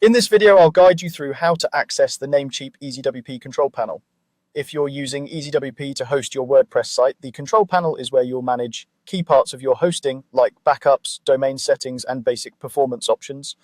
In this video, I'll guide you through how to access the Namecheap EasyWP control panel. If you're using EasyWP to host your WordPress site, the control panel is where you'll manage key parts of your hosting, like backups, domain settings, and basic performance options.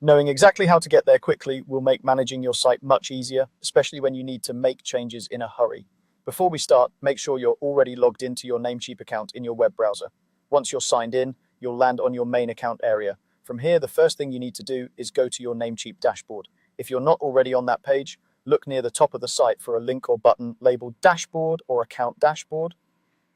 Knowing exactly how to get there quickly will make managing your site much easier, especially when you need to make changes in a hurry. Before we start, make sure you're already logged into your Namecheap account in your web browser. Once you're signed in, you'll land on your main account area. From here, the first thing you need to do is go to your Namecheap dashboard. If you're not already on that page, look near the top of the site for a link or button labeled Dashboard or Account Dashboard.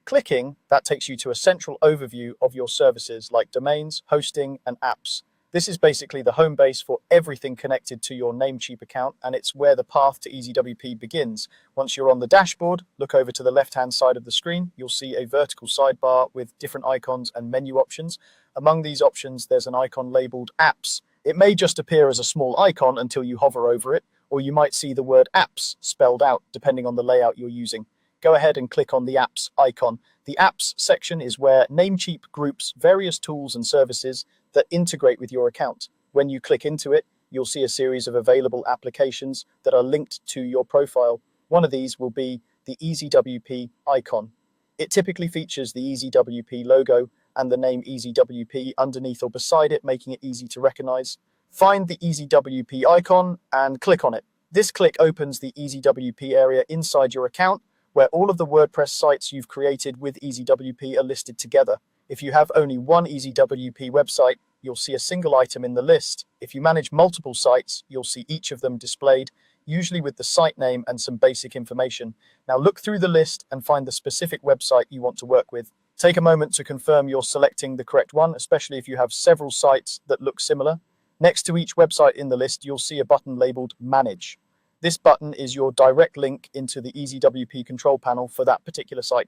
Clicking, that takes you to a central overview of your services like domains, hosting, and apps. This is basically the home base for everything connected to your Namecheap account, and it's where the path to EasyWP begins. Once you're on the dashboard, look over to the left-hand side of the screen. You'll see a vertical sidebar with different icons and menu options. Among these options, there's an icon labeled Apps. It may just appear as a small icon until you hover over it, or you might see the word Apps spelled out, depending on the layout you're using. Go ahead and click on the Apps icon. The Apps section is where Namecheap groups various tools and services that integrate with your account. When you click into it, you'll see a series of available applications that are linked to your profile. One of these will be the EasyWP icon. It typically features the EasyWP logo and the name EasyWP underneath or beside it, making it easy to recognize. Find the EasyWP icon and click on it. This click opens the EasyWP area inside your account, where all of the WordPress sites you've created with EasyWP are listed together. If you have only one EasyWP website, you'll see a single item in the list. If you manage multiple sites, you'll see each of them displayed, usually with the site name and some basic information. Now look through the list and find the specific website you want to work with. Take a moment to confirm you're selecting the correct one, especially if you have several sites that look similar. Next to each website in the list, you'll see a button labeled Manage. This button is your direct link into the EasyWP control panel for that particular site.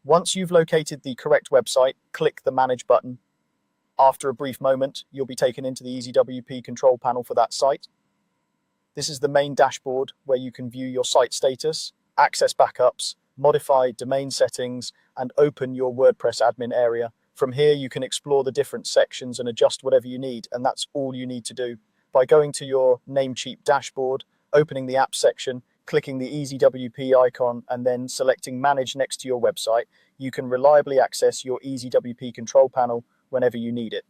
Once you've located the correct website, click the Manage button. After a brief moment, you'll be taken into the EasyWP control panel for that site. This is the main dashboard where you can view your site status, access backups, modify domain settings, and open your WordPress admin area. From here, you can explore the different sections and adjust whatever you need, and that's all you need to do. By going to your Namecheap dashboard, opening the app section, clicking the EasyWP icon, and then selecting Manage next to your website, you can reliably access your EasyWP control panel whenever you need it.